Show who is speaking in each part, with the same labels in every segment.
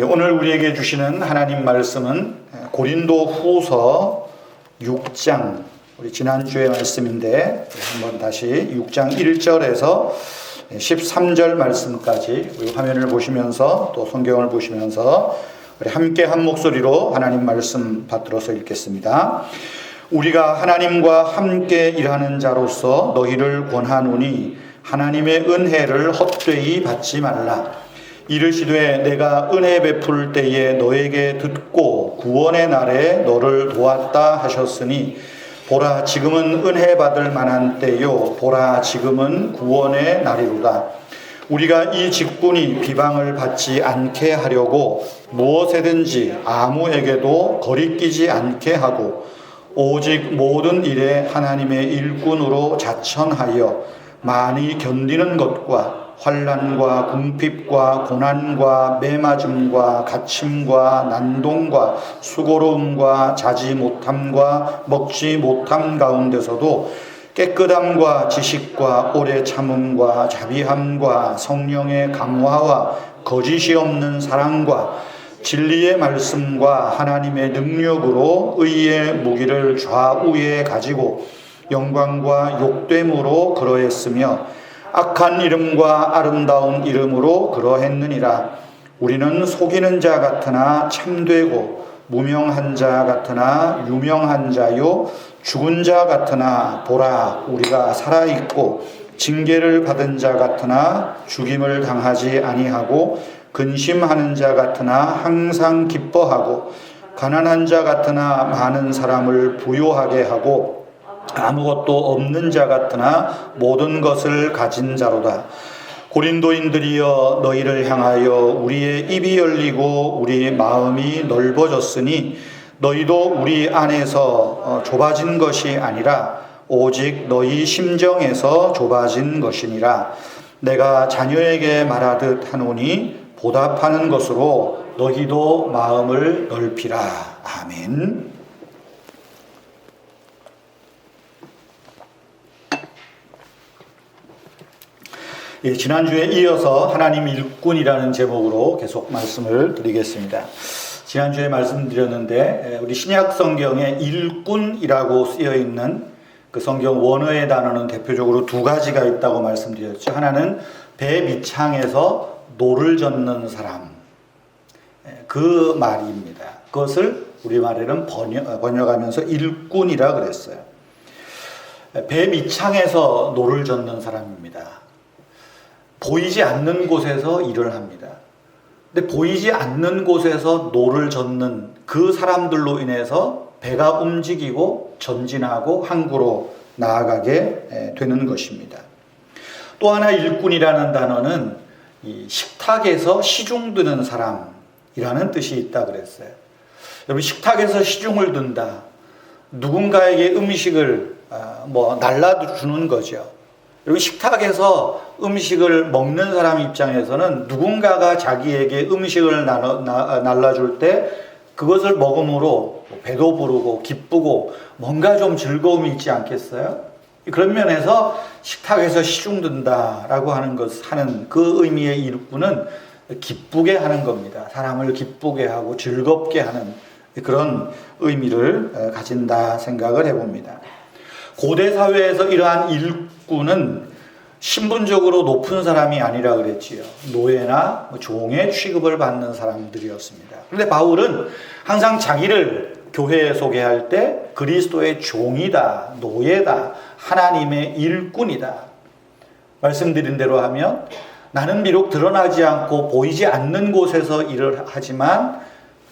Speaker 1: 오늘 우리에게 주시는 하나님 말씀은 고린도 후서 6장, 우리 지난주의 말씀인데 한번 다시 6장 1절에서 13절 말씀까지 우리 화면을 보시면서 또 성경을 보시면서 우리 함께 한 목소리로 하나님 말씀 받들어서 읽겠습니다. 우리가 하나님과 함께 일하는 자로서 너희를 권하노니 하나님의 은혜를 헛되이 받지 말라. 이르시되 내가 은혜 베풀 때에 너에게 듣고 구원의 날에 너를 도왔다 하셨으니 보라 지금은 은혜 받을 만한 때요 보라 지금은 구원의 날이로다. 우리가 이 직분이 비방을 받지 않게 하려고 무엇에든지 아무에게도 거리끼지 않게 하고 오직 모든 일에 하나님의 일꾼으로 자천하여 많이 견디는 것과 환난과 궁핍과 고난과 매맞음과 갇힘과 난동과 수고로움과 자지 못함과 먹지 못함 가운데서도 깨끗함과 지식과 오래 참음과 자비함과 성령의 강화와 거짓이 없는 사랑과 진리의 말씀과 하나님의 능력으로 의의 무기를 좌우에 가지고 영광과 욕됨으로 그러했으며 악한 이름과 아름다운 이름으로 그러했느니라. 우리는 속이는 자 같으나 참되고 무명한 자 같으나 유명한 자요 죽은 자 같으나 보라 우리가 살아있고 징계를 받은 자 같으나 죽임을 당하지 아니하고 근심하는 자 같으나 항상 기뻐하고 가난한 자 같으나 많은 사람을 부요하게 하고 아무것도 없는 자 같으나 모든 것을 가진 자로다. 고린도인들이여 너희를 향하여 우리의 입이 열리고 우리 마음이 넓어졌으니 너희도 우리 안에서 좁아진 것이 아니라 오직 너희 심정에서 좁아진 것이니라. 내가 자녀에게 말하듯 하노니 보답하는 것으로 너희도 마음을 넓히라. 아멘. 지난주에 이어서 하나님 일꾼이라는 제목으로 계속 말씀을 드리겠습니다. 지난주에 말씀드렸는데 우리 신약 성경에 일꾼이라고 쓰여 있는 그 성경 원어의 단어는 대표적으로 두 가지가 있다고 말씀드렸죠. 하나는 배 밑창에서 노를 젓는 사람, 그 말입니다. 그것을 우리말에는 번역하면서 일꾼이라 그랬어요. 배 밑창에서 노를 젓는 사람입니다. 보이지 않는 곳에서 일을 합니다. 근데 보이지 않는 곳에서 노를 젓는 그 사람들로 인해서 배가 움직이고 전진하고 항구로 나아가게 되는 것입니다. 또 하나 일꾼이라는 단어는 이 식탁에서 시중 드는 사람이라는 뜻이 있다 그랬어요. 여러분 식탁에서 시중을 든다. 누군가에게 음식을 날라주는 거죠. 여러분 식탁에서 음식을 먹는 사람 입장에서는 누군가가 자기에게 음식을 날라줄 때 그것을 먹음으로 배도 부르고 기쁘고 뭔가 좀 즐거움이 있지 않겠어요? 그런 면에서 식탁에서 시중든다라고 하는 그 의미의 일꾼은 기쁘게 하는 겁니다. 사람을 기쁘게 하고 즐겁게 하는 그런 의미를 가진다 생각을 해봅니다. 고대 사회에서 이러한 일꾼은 신분적으로 높은 사람이 아니라 그랬지요. 노예나 종의 취급을 받는 사람들이었습니다. 그런데 바울은 항상 자기를 교회에 소개할 때 그리스도의 종이다, 노예다, 하나님의 일꾼이다. 말씀드린 대로 하면 나는 비록 드러나지 않고 보이지 않는 곳에서 일을 하지만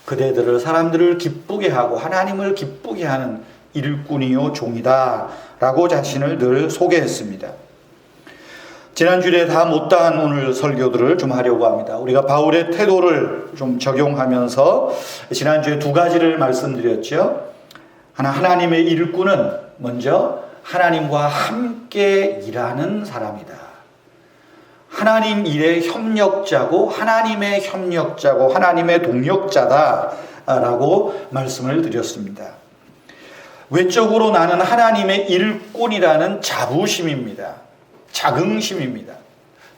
Speaker 1: 그대들을 사람들을 기쁘게 하고 하나님을 기쁘게 하는 일꾼이요 종이다 라고 자신을 늘 소개했습니다. 지난주에 다 못다한 오늘 설교들을 좀 하려고 합니다. 우리가 바울의 태도를 좀 적용하면서 지난주에 두 가지를 말씀드렸죠. 하나님의 일꾼은 먼저 하나님과 함께 일하는 사람이다. 하나님 일의 협력자고 하나님의 협력자고 하나님의 동력자다 라고 말씀을 드렸습니다. 외적으로 나는 하나님의 일꾼이라는 자부심입니다. 자긍심입니다.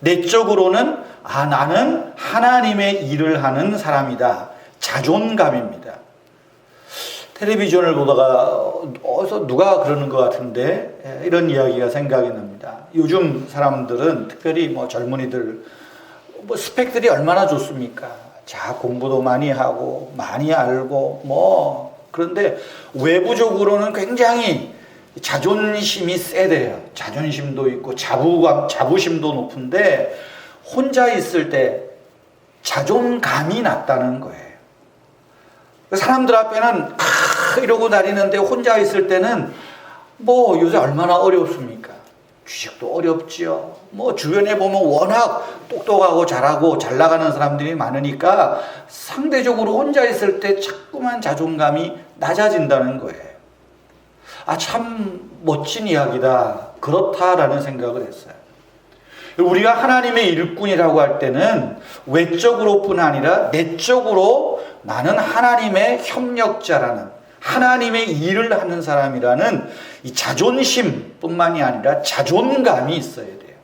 Speaker 1: 내적으로는 나는 하나님의 일을 하는 사람이다. 자존감입니다. 텔레비전을 보다가 어디서 누가 그러는 것 같은데 이런 이야기가 생각이 납니다. 요즘 사람들은 특별히 젊은이들 스펙들이 얼마나 좋습니까? 자, 공부도 많이 하고 많이 알고 그런데 외부적으로는 굉장히 자존심이 세대요. 자존심도 있고 자부심도 높은데 혼자 있을 때 자존감이 낮다는 거예요. 사람들 앞에는 이러고 다니는데 혼자 있을 때는 요새 얼마나 어렵습니까? 취직도 어렵지요. 주변에 보면 워낙 똑똑하고 잘하고 잘 나가는 사람들이 많으니까 상대적으로 혼자 있을 때 자꾸만 자존감이 낮아진다는 거예요. 참 멋진 이야기다. 그렇다라는 생각을 했어요. 우리가 하나님의 일꾼이라고 할 때는 외적으로뿐 아니라 내적으로 나는 하나님의 협력자라는, 하나님의 일을 하는 사람이라는 이 자존심뿐만이 아니라 자존감이 있어야 돼요.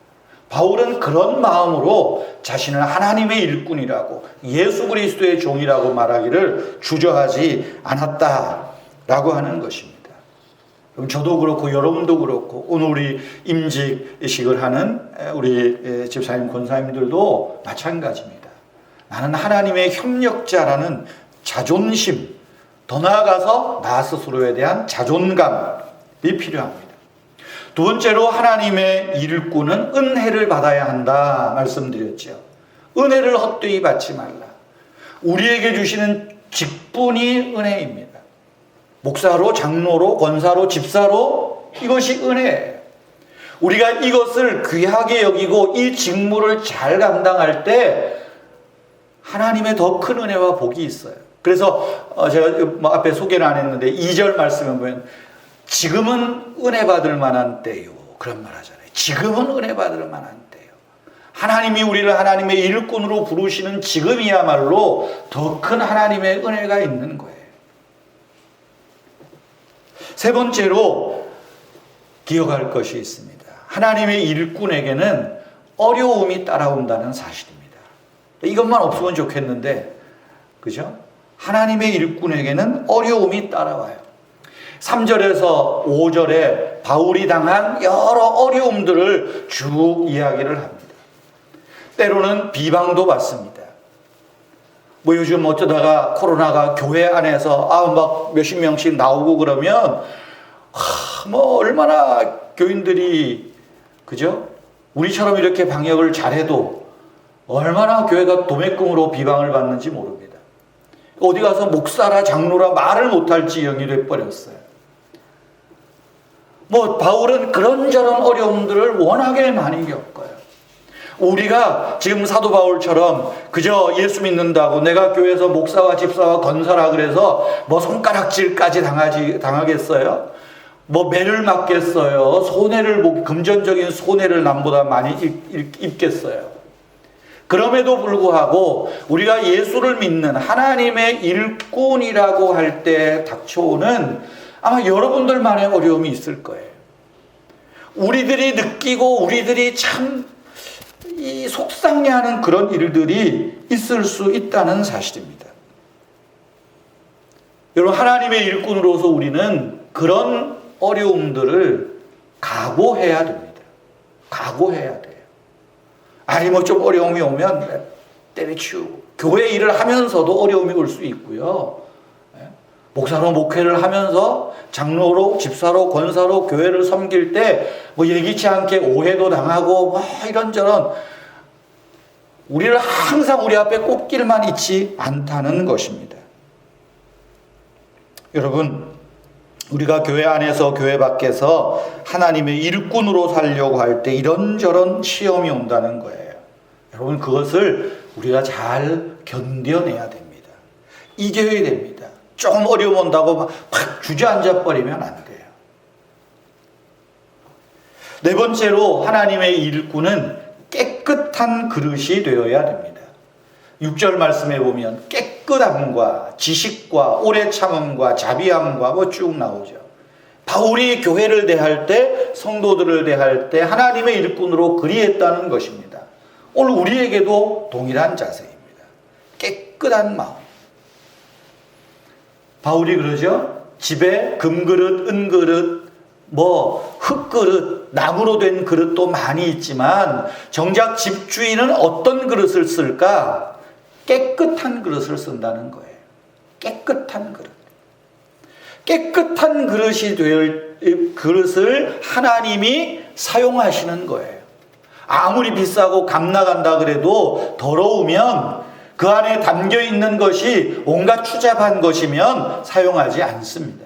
Speaker 1: 바울은 그런 마음으로 자신을 하나님의 일꾼이라고, 예수 그리스도의 종이라고 말하기를 주저하지 않았다라고 하는 것입니다. 그럼 저도 그렇고 여러분도 그렇고 오늘 우리 임직식을 하는 우리 집사님 권사님들도 마찬가지입니다. 나는 하나님의 협력자라는 자존심, 더 나아가서 나 스스로에 대한 자존감이 필요합니다. 두 번째로 하나님의 일꾼은 은혜를 받아야 한다 말씀드렸죠. 은혜를 헛되이 받지 말라. 우리에게 주시는 직분이 은혜입니다. 목사로, 장로로, 권사로, 집사로, 이것이 은혜예요. 우리가 이것을 귀하게 여기고 이 직무를 잘 감당할 때 하나님의 더 큰 은혜와 복이 있어요. 그래서 제가 앞에 소개는 안 했는데 2절 말씀에 보면 지금은 은혜 받을 만한 때요. 그런 말 하잖아요. 지금은 은혜 받을 만한 때요. 하나님이 우리를 하나님의 일꾼으로 부르시는 지금이야말로 더 큰 하나님의 은혜가 있는 거예요. 세 번째로 기억할 것이 있습니다. 하나님의 일꾼에게는 어려움이 따라온다는 사실입니다. 이것만 없으면 좋겠는데, 그죠? 하나님의 일꾼에게는 어려움이 따라와요. 3절에서 5절에 바울이 당한 여러 어려움들을 쭉 이야기를 합니다. 때로는 비방도 받습니다. 요즘 어쩌다가 코로나가 교회 안에서 막 몇십 명씩 나오고 그러면 얼마나 교인들이, 그죠? 우리처럼 이렇게 방역을 잘해도 얼마나 교회가 도매금으로 비방을 받는지 모릅니다. 어디 가서 목사라 장로라 말을 못할 지경이 돼버렸어요. 바울은 그런저런 어려움들을 워낙에 많이 겪어요. 우리가 지금 사도 바울처럼 그저 예수 믿는다고 내가 교회에서 목사와 집사와 권사라 그래서 손가락질까지 당하겠어요? 매를 맞겠어요? 금전적인 손해를 남보다 많이 입겠어요? 그럼에도 불구하고 우리가 예수를 믿는 하나님의 일꾼이라고 할 때 닥쳐오는 아마 여러분들만의 어려움이 있을 거예요. 우리들이 느끼고 우리들이 참 속상해하는 그런 일들이 있을 수 있다는 사실입니다. 여러분, 하나님의 일꾼으로서 우리는 그런 어려움들을 각오해야 됩니다. 각오해야 돼요. 좀 어려움이 오면 때려치우고, 교회 일을 하면서도 어려움이 올 수 있고요. 목사로 목회를 하면서 장로로, 집사로, 권사로 교회를 섬길 때 예기치 않게 오해도 당하고 이런저런, 우리를 항상 우리 앞에 꽃길만 있지 않다는 것입니다. 여러분, 우리가 교회 안에서 교회 밖에서 하나님의 일꾼으로 살려고 할 때 이런저런 시험이 온다는 거예요. 여러분, 그것을 우리가 잘 견뎌내야 됩니다. 이겨야 됩니다. 조금 어려움 온다고 막 주저앉아 버리면 안 돼요. 네 번째로 하나님의 일꾼은 깨끗한 그릇이 되어야 됩니다. 6절 말씀에 보면 깨끗함과 지식과 오래 참음과 자비함과 쭉 나오죠. 바울이 교회를 대할 때, 성도들을 대할 때 하나님의 일꾼으로 그리했다는 것입니다. 오늘 우리에게도 동일한 자세입니다. 깨끗한 마음. 바울이 그러죠. 집에 금그릇, 은그릇, 흙그릇, 나무로 된 그릇도 많이 있지만 정작 집주인은 어떤 그릇을 쓸까? 깨끗한 그릇을 쓴다는 거예요. 깨끗한 그릇. 깨끗한 그릇이 될 그릇을 하나님이 사용하시는 거예요. 아무리 비싸고 값 나간다 그래도 더러우면 그 안에 담겨 있는 것이 온갖 추잡한 것이면 사용하지 않습니다.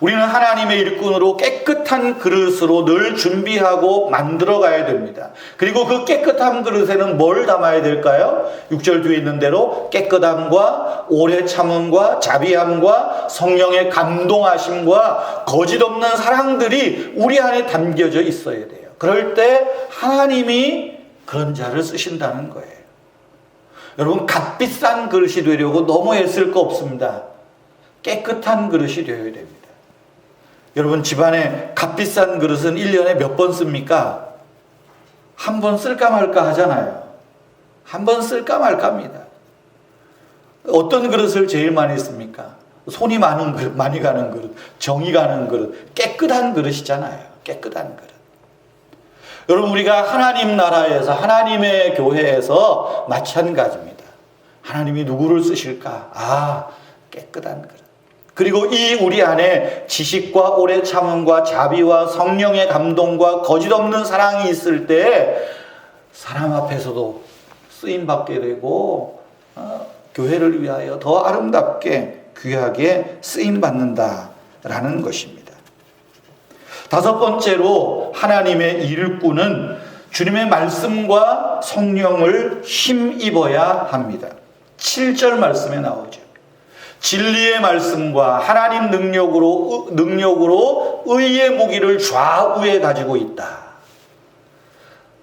Speaker 1: 우리는 하나님의 일꾼으로 깨끗한 그릇으로 늘 준비하고 만들어 가야 됩니다. 그리고 그 깨끗한 그릇에는 뭘 담아야 될까요? 6절 뒤에 있는 대로 깨끗함과 오래 참음과 자비함과 성령의 감동하심과 거짓없는 사랑들이 우리 안에 담겨져 있어야 돼요. 그럴 때 하나님이 그런 자를 쓰신다는 거예요. 여러분, 값비싼 그릇이 되려고 너무 애쓸 거 없습니다. 깨끗한 그릇이 되어야 됩니다. 여러분, 집안에 값비싼 그릇은 1년에 몇 번 씁니까? 한 번 쓸까 말까 하잖아요. 한 번 쓸까 말까 합니다. 어떤 그릇을 제일 많이 씁니까? 손이 많은 그릇, 많이 가는 그릇, 정이 가는 그릇, 깨끗한 그릇이잖아요. 깨끗한 그릇. 여러분, 우리가 하나님 나라에서, 하나님의 교회에서 마찬가지입니다. 하나님이 누구를 쓰실까? 깨끗한 그릇. 그리고 이 우리 안에 지식과 오래 참음과 자비와 성령의 감동과 거짓없는 사랑이 있을 때 사람 앞에서도 쓰임받게 되고 교회를 위하여 더 아름답게 귀하게 쓰임받는다라는 것입니다. 다섯 번째로 하나님의 일꾼은 주님의 말씀과 성령을 힘입어야 합니다. 7절 말씀에 나오죠. 진리의 말씀과 하나님 능력으로 의의 무기를 좌우에 가지고 있다.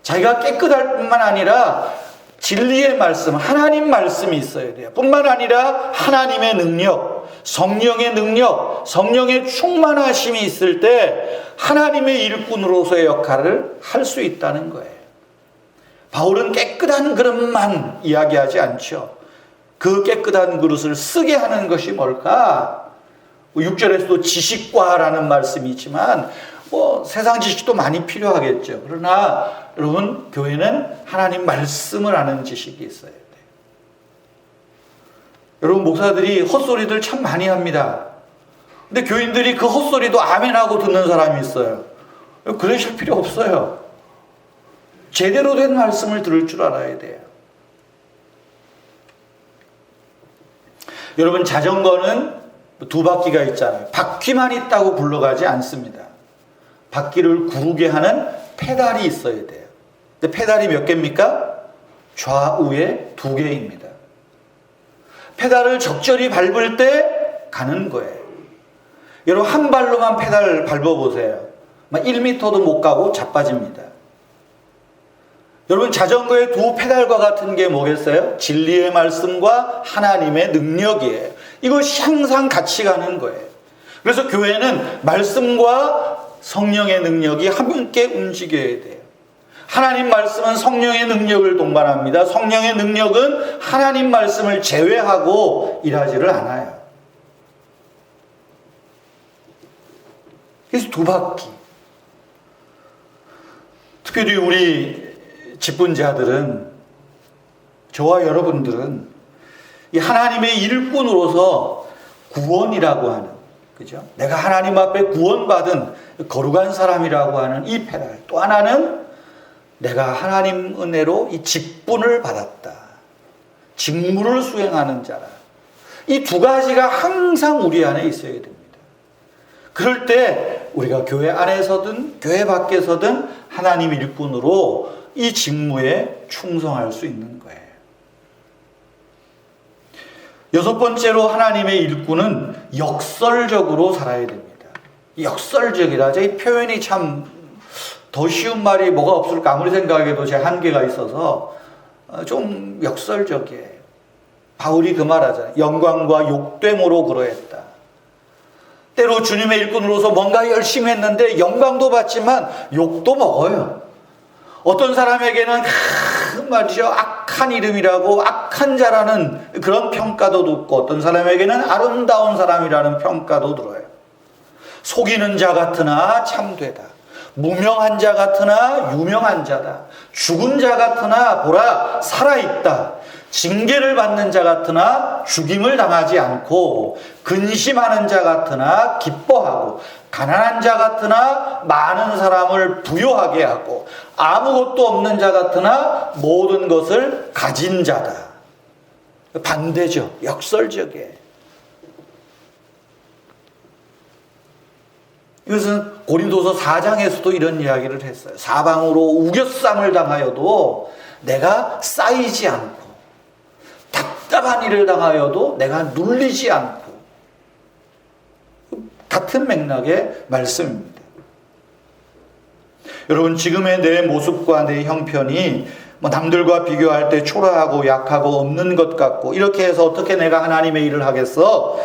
Speaker 1: 자기가 깨끗할 뿐만 아니라 진리의 말씀, 하나님 말씀이 있어야 돼요. 뿐만 아니라 하나님의 능력, 성령의 능력, 성령의 충만하심이 있을 때 하나님의 일꾼으로서의 역할을 할 수 있다는 거예요. 바울은 깨끗한 그릇만 이야기하지 않죠. 그 깨끗한 그릇을 쓰게 하는 것이 뭘까? 6절에서도 지식과라는 말씀이 있지만 세상 지식도 많이 필요하겠죠. 그러나 여러분, 교회는 하나님 말씀을 아는 지식이 있어야 돼요. 여러분, 목사들이 헛소리들 참 많이 합니다. 근데 교인들이 그 헛소리도 아멘하고 듣는 사람이 있어요. 그러실 필요 없어요. 제대로 된 말씀을 들을 줄 알아야 돼요. 여러분, 자전거는 두 바퀴가 있잖아요. 바퀴만 있다고 굴러가지 않습니다. 바퀴를 구르게 하는 페달이 있어야 돼요. 근데 페달이 몇 개입니까? 좌우에 2개입니다. 페달을 적절히 밟을 때 가는 거예요. 여러분, 한 발로만 페달 밟아보세요. 1m도 못 가고 자빠집니다. 여러분, 자전거의 두 페달과 같은 게 뭐겠어요? 진리의 말씀과 하나님의 능력이에요. 이것이 항상 같이 가는 거예요. 그래서 교회는 말씀과 성령의 능력이 함께 움직여야 돼요. 하나님 말씀은 성령의 능력을 동반합니다. 성령의 능력은 하나님 말씀을 제외하고 일하지를 않아요. 그래서 두 바퀴. 특별히 우리 직분자들은, 저와 여러분들은 이 하나님의 일꾼으로서 구원이라고 하는, 그죠? 내가 하나님 앞에 구원받은 거룩한 사람이라고 하는 이 페달, 또 하나는 내가 하나님 은혜로 이 직분을 받았다, 직무를 수행하는 자라. 이 두 가지가 항상 우리 안에 있어야 됩니다. 그럴 때 우리가 교회 안에서든 교회 밖에서든 하나님 일꾼으로 이 직무에 충성할 수 있는 거예요. 여섯 번째로 하나님의 일꾼은 역설적으로 살아야 됩니다. 역설적이라, 이 표현이 참 더 쉬운 말이 뭐가 없을까 아무리 생각해도 제 한계가 있어서 좀 역설적이에요. 바울이 그 말하잖아요. 영광과 욕됨으로 그러했다. 때로 주님의 일꾼으로서 뭔가 열심히 했는데 영광도 받지만 욕도 먹어요. 어떤 사람에게는 말이죠. 악한 이름이라고 악한 자라는 그런 평가도 듣고 어떤 사람에게는 아름다운 사람이라는 평가도 들어요. 속이는 자 같으나 참되다. 무명한 자 같으나 유명한 자다. 죽은 자 같으나 보라 살아있다. 징계를 받는 자 같으나 죽임을 당하지 않고 근심하는 자 같으나 기뻐하고 가난한 자 같으나 많은 사람을 부요하게 하고 아무것도 없는 자 같으나 모든 것을 가진 자다. 반대죠. 역설적이에요. 이것은 고린도서 4장에서도 이런 이야기를 했어요. 사방으로 우겨쌈을 당하여도 내가 쌓이지 않고 답답한 일을 당하여도 내가 눌리지 않고 같은 맥락의 말씀입니다. 여러분 지금의 내 모습과 내 형편이 남들과 비교할 때 초라하고 약하고 없는 것 같고 이렇게 해서 어떻게 내가 하나님의 일을 하겠어?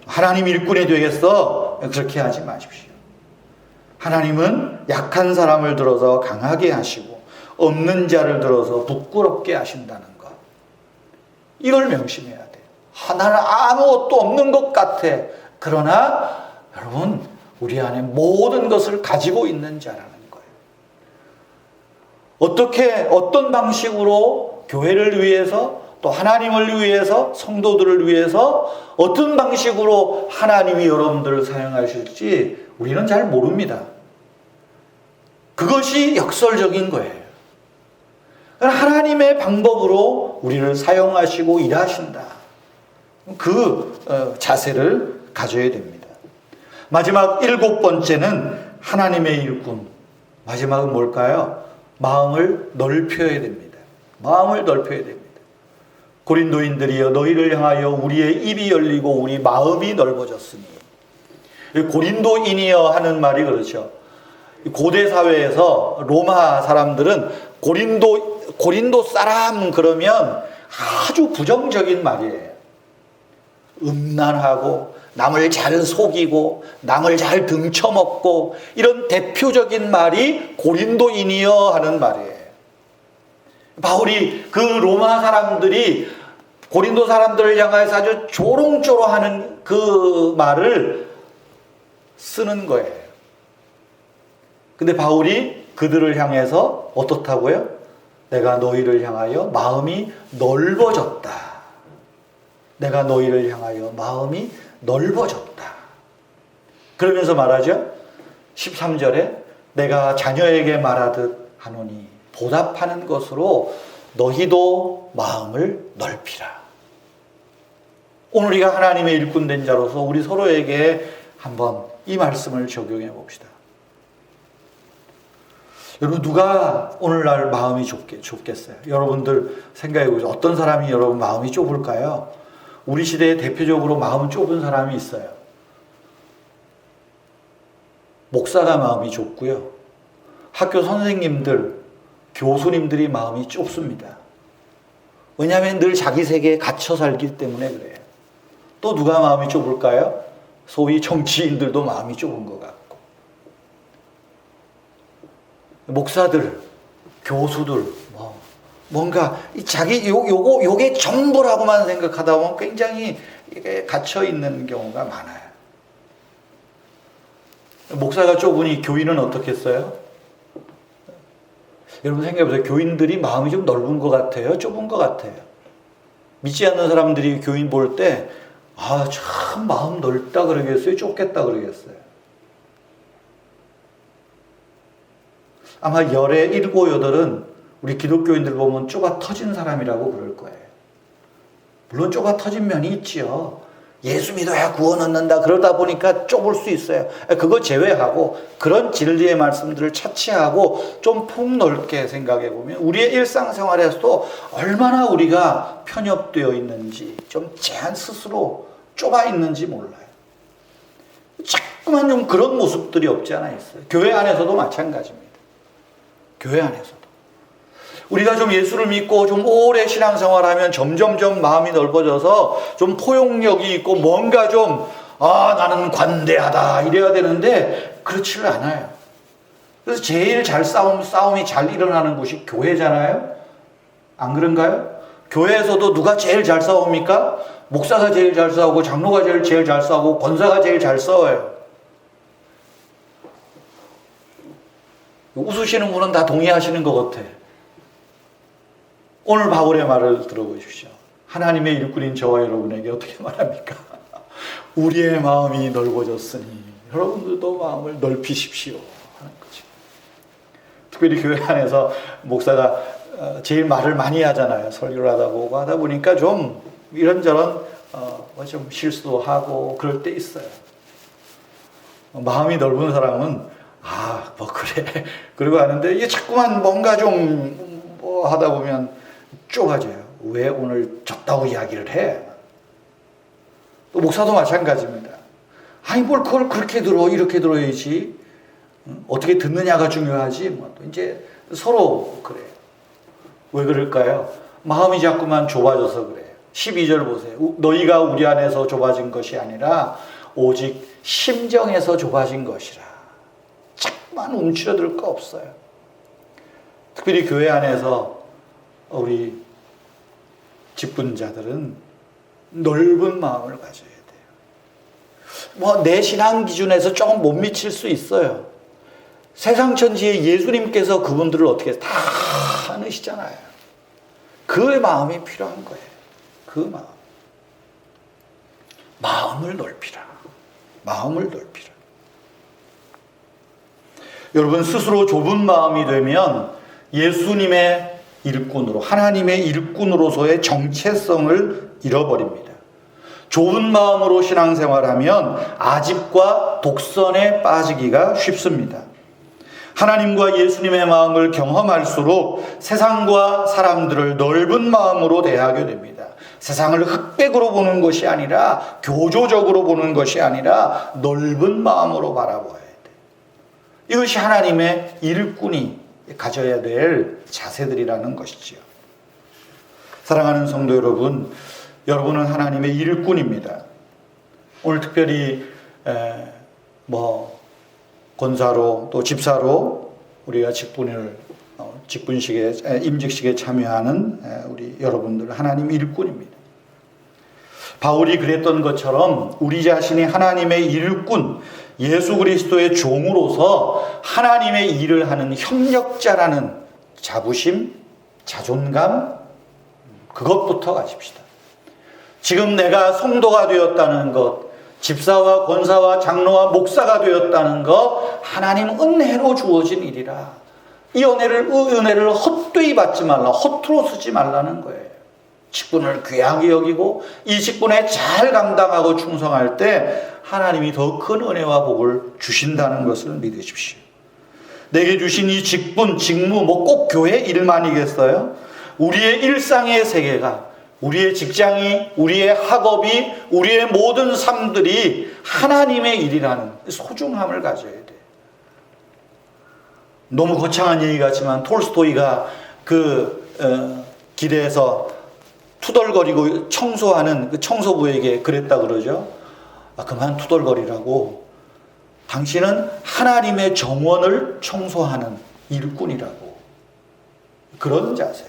Speaker 1: 하나님 일꾼이 되겠어? 그렇게 하지 마십시오. 하나님은 약한 사람을 들어서 강하게 하시고 없는 자를 들어서 부끄럽게 하신다는 것. 이걸 명심해야 돼요. 나는 아무것도 없는 것 같아. 그러나 여러분 우리 안에 모든 것을 가지고 있는 자라는 거예요. 어떤 방식으로 교회를 위해서 또 하나님을 위해서 성도들을 위해서 어떤 방식으로 하나님이 여러분들을 사용하실지 우리는 잘 모릅니다. 그것이 역설적인 거예요. 하나님의 방법으로 우리를 사용하시고 일하신다. 그 자세를 가져야 됩니다. 마지막 7번째는 하나님의 일꾼. 마지막은 뭘까요? 마음을 넓혀야 됩니다. 마음을 넓혀야 됩니다. 고린도인들이여 너희를 향하여 우리의 입이 열리고 우리 마음이 넓어졌으니. 고린도인이여 하는 말이 그렇죠. 고대 사회에서 로마 사람들은 고린도 사람 그러면 아주 부정적인 말이에요. 음란하고 남을 잘 속이고 남을 잘 등쳐먹고 이런 대표적인 말이 고린도인이여 하는 말이에요. 바울이 그 로마 사람들이 고린도 사람들을 향해서 아주 조롱조롱하는 그 말을 쓰는 거예요. 근데 바울이 그들을 향해서 어떻다고요? 내가 너희를 향하여 마음이 넓어졌다. 내가 너희를 향하여 마음이 넓어졌다. 그러면서 말하죠. 13절에 내가 자녀에게 말하듯 하노니 보답하는 것으로 너희도 마음을 넓히라. 오늘 우리가 하나님의 일꾼 된 자로서 우리 서로에게 한번 이 말씀을 적용해 봅시다. 여러분 누가 오늘날 마음이 좁겠어요? 여러분들 생각해 보세요. 어떤 사람이 여러분 마음이 좁을까요? 우리 시대에 대표적으로 마음 좁은 사람이 있어요. 목사가 마음이 좁고요. 학교 선생님들, 교수님들이 마음이 좁습니다. 왜냐하면 늘 자기 세계에 갇혀 살기 때문에 그래요. 또 누가 마음이 좁을까요? 소위 정치인들도 마음이 좁은 것 같고. 목사들, 교수들, 뭔가 요게 전부라고만 생각하다 보면 굉장히 이게 갇혀 있는 경우가 많아요. 목사가 좁으니 교인은 어떻겠어요? 여러분 생각해보세요. 교인들이 마음이 좀 넓은 것 같아요? 좁은 것 같아요? 믿지 않는 사람들이 교인 볼 때, 참 마음 넓다 그러겠어요? 좁겠다 그러겠어요? 아마 열의 7, 8은 우리 기독교인들 보면 좁아 터진 사람이라고 그럴 거예요. 물론 좁아 터진 면이 있지요. 예수 믿어야 구원 얻는다 그러다 보니까 좁을 수 있어요. 그거 제외하고 그런 진리의 말씀들을 차치하고 좀 폭넓게 생각해 보면 우리의 일상생활에서도 얼마나 우리가 편협되어 있는지 좀 제한 스스로 좁아 있는지 몰라요. 자꾸만 좀 그런 모습들이 없지 않아 있어요. 교회 안에서도 마찬가지입니다. 교회 안에서도. 우리가 좀 예수를 믿고 좀 오래 신앙생활하면 점점점 마음이 넓어져서 좀 포용력이 있고 뭔가 좀 나는 관대하다 이래야 되는데 그렇지를 않아요. 그래서 제일 잘 싸움이 잘 일어나는 곳이 교회잖아요. 안 그런가요? 교회에서도 누가 제일 잘 싸웁니까? 목사가 제일 잘 싸우고 장로가 제일 잘 싸우고 권사가 제일 잘 싸워요. 웃으시는 분은 다 동의하시는 것 같아. 오늘 바울의 말을 들어보십시오. 하나님의 일꾼인 저와 여러분에게 어떻게 말합니까? 우리의 마음이 넓어졌으니 여러분들도 마음을 넓히십시오 하는 거죠. 특별히 교회 안에서 목사가 제일 말을 많이 하잖아요. 설교를 하다 보고 하다 보니까 좀 이런저런 좀 실수도 하고 그럴 때 있어요. 마음이 넓은 사람은 뭐 그래 그러고 하는데 이게 자꾸만 뭔가 좀 뭐 하다 보면 좁아져요. 왜 오늘 적다고 이야기를 해? 또 목사도 마찬가지입니다. 아니 뭘 그걸 그렇게 들어 이렇게 들어야지. 어떻게 듣느냐가 중요하지. 뭐 또 이제 서로 그래요. 왜 그럴까요? 마음이 자꾸만 좁아져서 그래요. 12절 보세요. 너희가 우리 안에서 좁아진 것이 아니라 오직 심정에서 좁아진 것이라. 자꾸만 움츠러들 거 없어요. 특별히 교회 안에서 우리 직분자들은 넓은 마음을 가져야 돼요. 내 신앙 기준에서 조금 못 미칠 수 있어요. 세상 천지에 예수님께서 그분들을 어떻게 다 아시잖아요. 그 마음이 필요한 거예요. 그 마음. 마음을 넓히라. 마음을 넓히라. 여러분 스스로 좁은 마음이 되면 예수님의 일꾼으로, 하나님의 일꾼으로서의 정체성을 잃어버립니다. 좁은 마음으로 신앙생활하면 아집과 독선에 빠지기가 쉽습니다. 하나님과 예수님의 마음을 경험할수록 세상과 사람들을 넓은 마음으로 대하게 됩니다. 세상을 흑백으로 보는 것이 아니라, 교조적으로 보는 것이 아니라 넓은 마음으로 바라봐야 돼요. 이것이 하나님의 일꾼이 가져야 될 자세들이라는 것이지요. 사랑하는 성도 여러분, 여러분은 하나님의 일꾼입니다. 오늘 특별히 권사로 또 집사로 우리가 직분식에 임직식에 참여하는 우리 여러분들 하나님 일꾼입니다. 바울이 그랬던 것처럼 우리 자신이 하나님의 일꾼, 예수 그리스도의 종으로서 하나님의 일을 하는 협력자라는 자부심, 자존감, 그것부터 가집시다. 지금 내가 성도가 되었다는 것, 집사와 권사와 장로와 목사가 되었다는 것, 하나님 은혜로 주어진 일이라. 이 은혜를 헛되이 받지 말라, 허투루 쓰지 말라는 거예요. 직분을 귀하게 여기고 이 직분에 잘 감당하고 충성할 때 하나님이 더 큰 은혜와 복을 주신다는 것을 믿으십시오. 내게 주신 이 직분, 직무, 꼭 교회 일만이겠어요? 우리의 일상의 세계가, 우리의 직장이, 우리의 학업이, 우리의 모든 삶들이 하나님의 일이라는 소중함을 가져야 돼요. 너무 거창한 얘기 같지만 톨스토이가 길에서 투덜거리고 청소하는 그 청소부에게 그랬다 그러죠. 그만 투덜거리라고. 당신은 하나님의 정원을 청소하는 일꾼이라고. 그런 자세.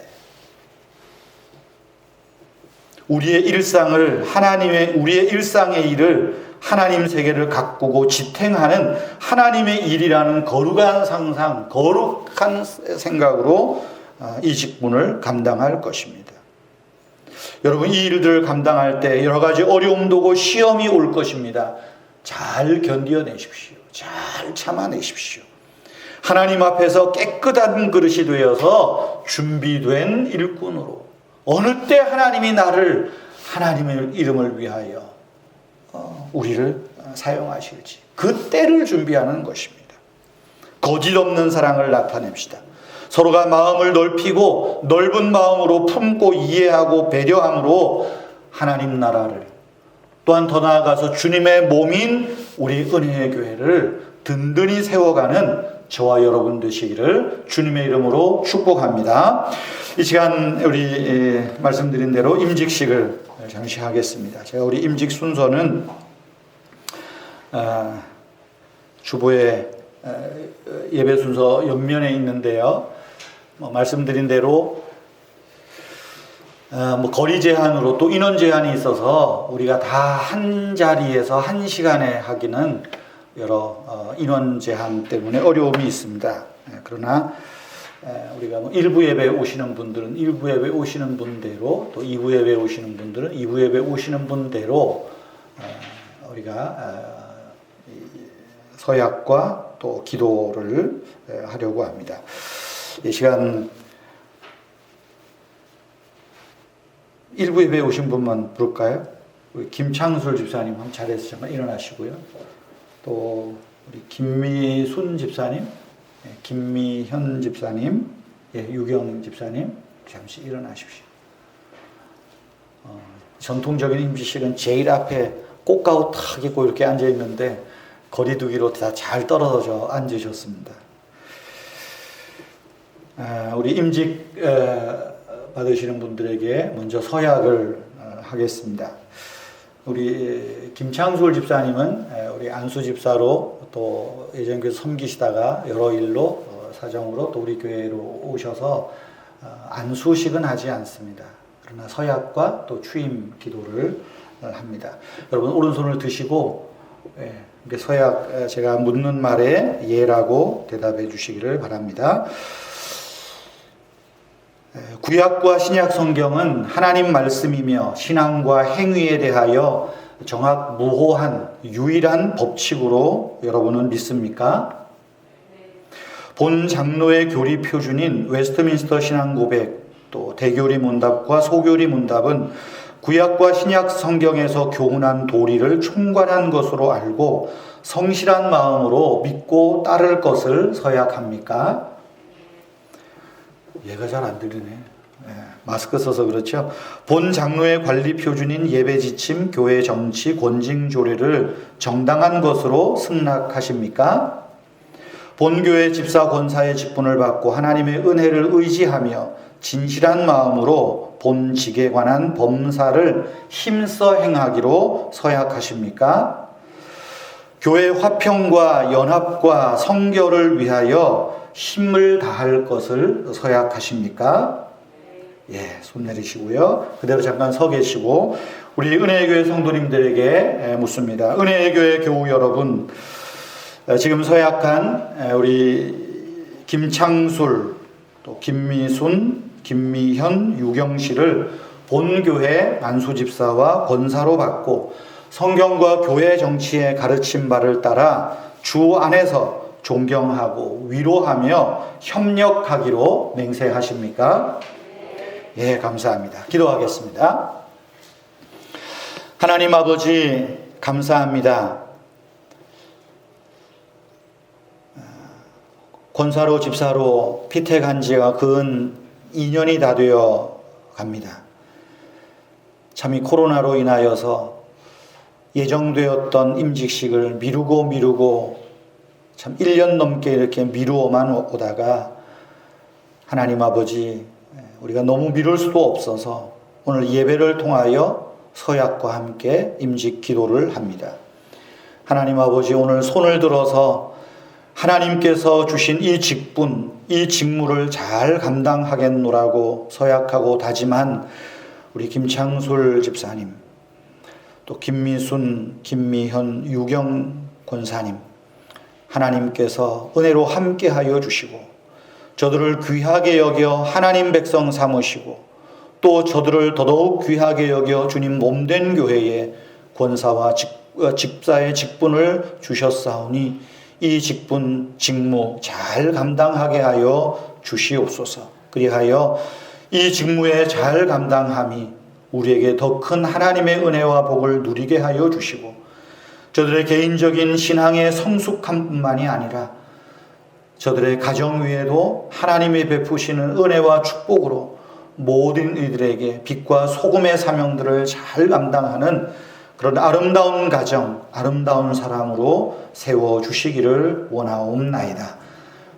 Speaker 1: 우리의 일상의 일을 하나님 세계를 가꾸고 지탱하는 하나님의 일이라는 거룩한 상상, 거룩한 생각으로 이 직분을 감당할 것입니다. 여러분, 이 일들을 감당할 때 여러 가지 어려움도 오고 시험이 올 것입니다. 잘 견뎌내십시오. 잘 참아내십시오. 하나님 앞에서 깨끗한 그릇이 되어서 준비된 일꾼으로 어느 때 하나님이 나를 하나님의 이름을 위하여 우리를 사용하실지 그 때를 준비하는 것입니다. 거짓 없는 사랑을 나타냅시다. 서로가 마음을 넓히고 넓은 마음으로 품고 이해하고 배려함으로 하나님 나라를, 또한 더 나아가서 주님의 몸인 우리 은혜의 교회를 든든히 세워가는 저와 여러분 되시기를 주님의 이름으로 축복합니다. 이 시간 우리 말씀드린 대로 임직식을 잠시 하겠습니다. 제가 우리 임직 순서는 주보의 예배 순서 옆면에 있는데요. 말씀드린 대로 거리 제한으로 또 인원 제한이 있어서 우리가 다 한 자리에서 한 시간에 하기는 여러 인원 제한 때문에 어려움이 있습니다. 그러나 우리가 1부 예배 오시는 분들은 1부 예배 오시는 분대로, 또 2부 예배 오시는 분들은 2부 예배 오시는 분대로 우리가 서약과 또 기도를 하려고 합니다. 이 시간 1부 예배 오신 분만 부를까요? 우리 김창술 집사님 한번 자리에서 잠깐 일어나시고요. 또 우리 김미순 집사님, 김미현 집사님, 유경 집사님 잠시 일어나십시오. 전통적인 임시실은 제일 앞에 꽃가옷 탁 입고 이렇게 앉아 있는데 거리두기로 다 잘 떨어져 앉으셨습니다. 우리 임직 받으시는 분들에게 먼저 서약을 하겠습니다. 우리 김창술 집사님은 우리 안수 집사로 또 예전교회 섬기시다가 여러 일로 사정으로 또 우리 교회로 오셔서 안수식은 하지 않습니다. 그러나 서약과 또 취임 기도를 합니다. 여러분 오른손을 드시고 서약 제가 묻는 말에 예라고 대답해 주시기를 바랍니다. 구약과 신약 성경은 하나님 말씀이며 신앙과 행위에 대하여 정확무호한 유일한 법칙으로 여러분은 믿습니까? 본 장로의 교리 표준인 웨스트민스터 신앙고백, 또 대교리 문답과 소교리 문답은 구약과 신약 성경에서 교훈한 도리를 총괄한 것으로 알고 성실한 마음으로 믿고 따를 것을 서약합니까? 얘가 잘 안 들리네. 마스크 써서 그렇죠. 본 장로의 관리 표준인 예배 지침, 교회 정치, 권징 조례를 정당한 것으로 승낙하십니까? 본 교회 집사 권사의 직분을 받고 하나님의 은혜를 의지하며 진실한 마음으로 본 직에 관한 범사를 힘써 행하기로 서약하십니까? 교회 화평과 연합과 성결을 위하여 힘을 다할 것을 서약하십니까? 손 내리시고요. 그대로 잠깐 서 계시고 우리 은혜의 교회 성도님들에게 묻습니다. 은혜의 교회 교우 여러분, 지금 서약한 우리 김창술, 또 김미순, 김미현, 유경씨를 본교회 안수집사와 권사로 받고 성경과 교회 정치의 가르침 바를 따라 주 안에서 존경하고 위로하며 협력하기로 맹세하십니까? 감사합니다. 기도하겠습니다. 하나님 아버지 감사합니다. 권사로 집사로 피택한 지가 근 2년이 다 되어 갑니다. 참 이 코로나로 인하여서 예정되었던 임직식을 미루고 참 1년 넘게 이렇게 미루어만 오다가 하나님 아버지 우리가 너무 미룰 수도 없어서 오늘 예배를 통하여 서약과 함께 임직 기도를 합니다. 하나님 아버지 오늘 손을 들어서 하나님께서 주신 이 직분, 이 직무를 잘 감당하겠노라고 서약하고 다짐한 우리 김창술 집사님, 또 김미순, 김미현, 유경 권사님, 하나님께서 은혜로 함께하여 주시고 저들을 귀하게 여겨 하나님 백성 삼으시고 또 저들을 더더욱 귀하게 여겨 주님 몸된 교회에 권사와 집사의 직분을 주셨사오니 이 직분, 직무 잘 감당하게 하여 주시옵소서. 그리하여 이 직무에 잘 감당함이 우리에게 더 큰 하나님의 은혜와 복을 누리게 하여 주시고 저들의 개인적인 신앙의 성숙함뿐만이 아니라 저들의 가정 위에도 하나님이 베푸시는 은혜와 축복으로 모든 이들에게 빛과 소금의 사명들을 잘 감당하는 그런 아름다운 가정, 아름다운 사람으로 세워주시기를 원하옵나이다.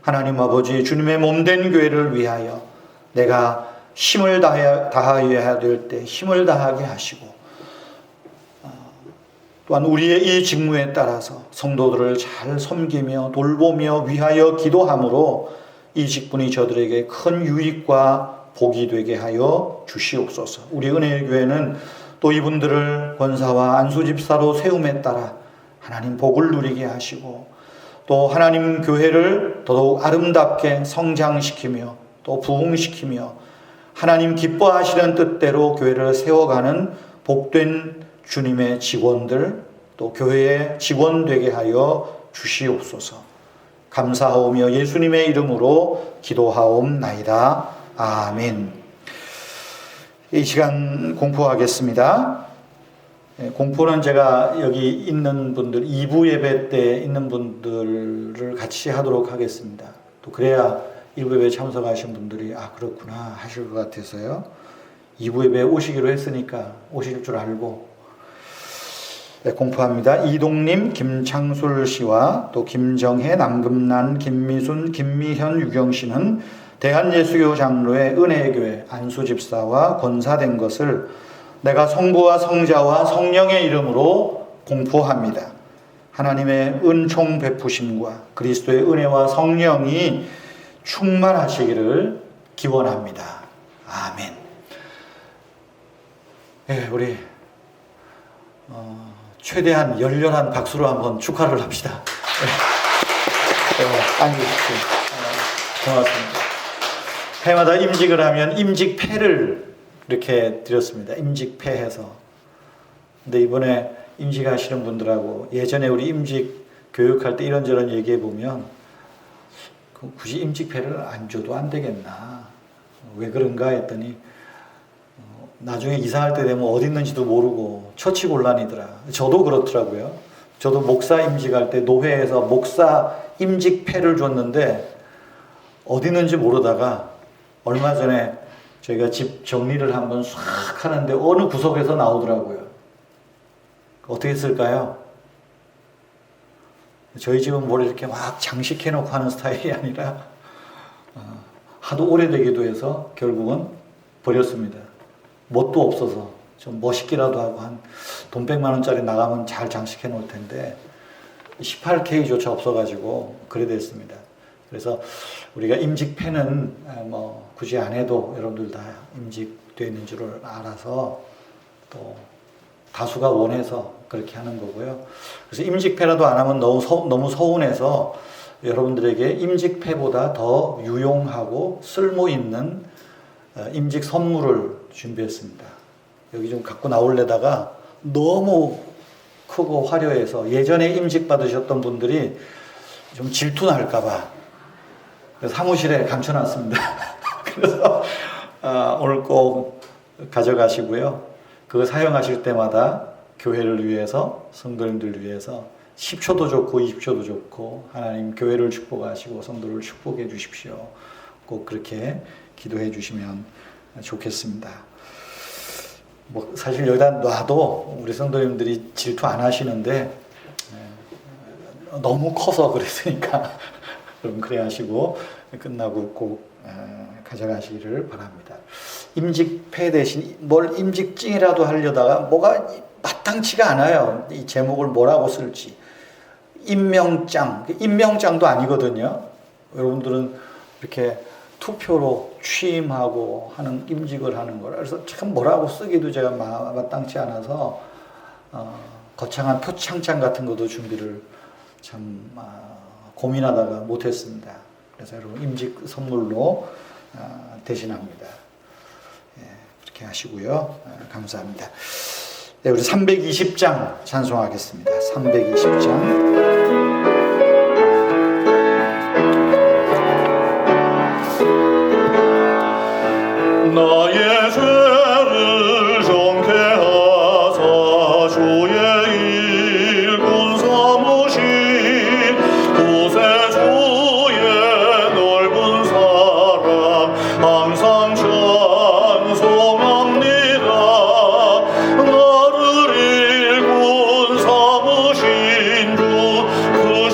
Speaker 1: 하나님 아버지, 주님의 몸된 교회를 위하여 내가 힘을 다하여야 될 때 힘을 다하게 하시고 또한 우리의 이 직무에 따라서 성도들을 잘 섬기며 돌보며 위하여 기도함으로 이 직분이 저들에게 큰 유익과 복이 되게 하여 주시옵소서. 우리 은혜의 교회는 또 이분들을 권사와 안수집사로 세움에 따라 하나님 복을 누리게 하시고 또 하나님 교회를 더더욱 아름답게 성장시키며 또 부흥시키며 하나님 기뻐하시는 뜻대로 교회를 세워가는 복된 주님의 직원들 또 교회의 직원 되게 하여 주시옵소서. 감사하오며 예수님의 이름으로 기도하옵나이다. 아멘. 이 시간 공포하겠습니다. 공포는 제가 여기 있는 분들 2부 예배 때 있는 분들을 같이 하도록 하겠습니다. 또 그래야 1부 예배 참석하신 분들이 그렇구나 하실 것 같아서요. 2부 예배 오시기로 했으니까 오실 줄 알고 공포합니다. 이동림, 김창술 씨와 또 김정혜, 남금란, 김미순, 김미현, 유경씨는 대한예수교 장로의 은혜의 교회 안수집사와 권사된 것을 내가 성부와 성자와 성령의 이름으로 공포합니다. 하나님의 은총 베푸심과 그리스도의 은혜와 성령이 충만하시기를 기원합니다. 아멘. 네, 우리 최대한 열렬한 박수로 한번 축하를 합시다. 앉으십시오. 고맙습니다. 해마다 임직을 하면 임직패를 이렇게 드렸습니다. 임직패해서. 근데 이번에 임직하시는 분들하고 예전에 우리 임직 교육할 때 이런저런 얘기해 보면 굳이 임직패를 안 줘도 안 되겠나. 왜 그런가 했더니 나중에 이사할 때 되면 어디 있는지도 모르고 처치곤란이더라. 저도 그렇더라고요. 저도 목사 임직할 때 노회에서 목사 임직패를 줬는데 어디 있는지 모르다가 얼마 전에 저희가 집 정리를 한번 싹 하는데 어느 구석에서 나오더라고요. 어떻게 했을까요? 저희 집은 뭘 이렇게 막 장식해놓고 하는 스타일이 아니라 하도 오래되기도 해서 결국은 버렸습니다. 멋도 없어서 좀 멋있기라도 하고 한 돈 100만 원짜리 나가면 잘 장식해 놓을 텐데 18K조차 없어가지고 그래 됐습니다. 그래서 우리가 임직패는 뭐 굳이 안 해도 여러분들 다 임직되어 있는 줄을 알아서 또 다수가 원해서 그렇게 하는 거고요. 그래서 임직패라도 안 하면 너무 서운해서 여러분들에게 임직패보다 더 유용하고 쓸모 있는 임직 선물을 준비했습니다. 여기 좀 갖고 나올래다가 너무 크고 화려해서 예전에 임직 받으셨던 분들이 좀 질투 날까봐 사무실에 감춰놨습니다. 그래서 오늘 꼭 가져가시고요. 그거 사용하실 때마다 교회를 위해서, 성도님들 위해서 10초도 좋고 20초도 좋고 하나님 교회를 축복하시고 성도를 축복해 주십시오. 꼭 그렇게 기도해 주시면 좋겠습니다. 뭐 사실 여기다 놔도 우리 성도님들이 질투 안 하시는데 너무 커서 그랬으니까 그럼 그래 하시고 끝나고 꼭 가져가시기를 바랍니다. 임직패 대신 뭘 임직증이라도 하려다가 뭐가 마땅치가 않아요. 이 제목을 뭐라고 쓸지. 임명장도 아니거든요. 여러분들은 이렇게 투표로 취임하고 하는 임직을 하는 거라. 그래서 참 뭐라고 쓰기도 제가 마땅치 않아서 거창한 표창장 같은 것도 준비를 참 고민하다가 못했습니다. 그래서 여러분 임직 선물로 대신합니다. 그렇게 하시고요. 감사합니다. 네, 우리 320장 찬송하겠습니다. 320장.
Speaker 2: 나의 죄를 정케 하사 주의 일꾼 삼으신 구세주의 넓은 사랑 항상 찬송합니다. 나를 일꾼 삼으신 주 그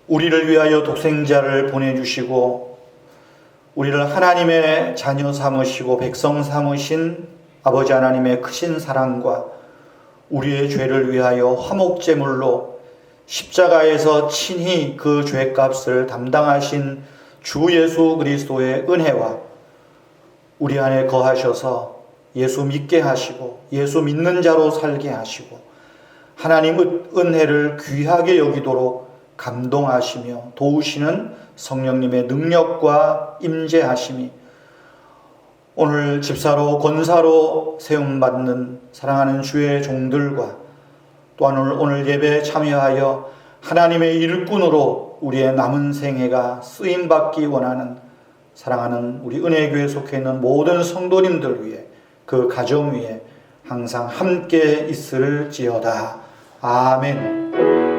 Speaker 1: 우리를 위하여 독생자를 보내주시고 우리를 하나님의 자녀 삼으시고 백성 삼으신 아버지 하나님의 크신 사랑과 우리의 죄를 위하여 화목제물로 십자가에서 친히 그 죄값을 담당하신 주 예수 그리스도의 은혜와 우리 안에 거하셔서 예수 믿게 하시고 예수 믿는 자로 살게 하시고 하나님 은혜를 귀하게 여기도록 감동하시며 도우시는 성령님의 능력과 임재하심이 오늘 집사로 권사로 세움받는 사랑하는 주의 종들과 또한 오늘 예배에 참여하여 하나님의 일꾼으로 우리의 남은 생애가 쓰임받기 원하는 사랑하는 우리 은혜교회에 속해 있는 모든 성도님들 위해 그 가정 위에 항상 함께 있을지어다. 아멘.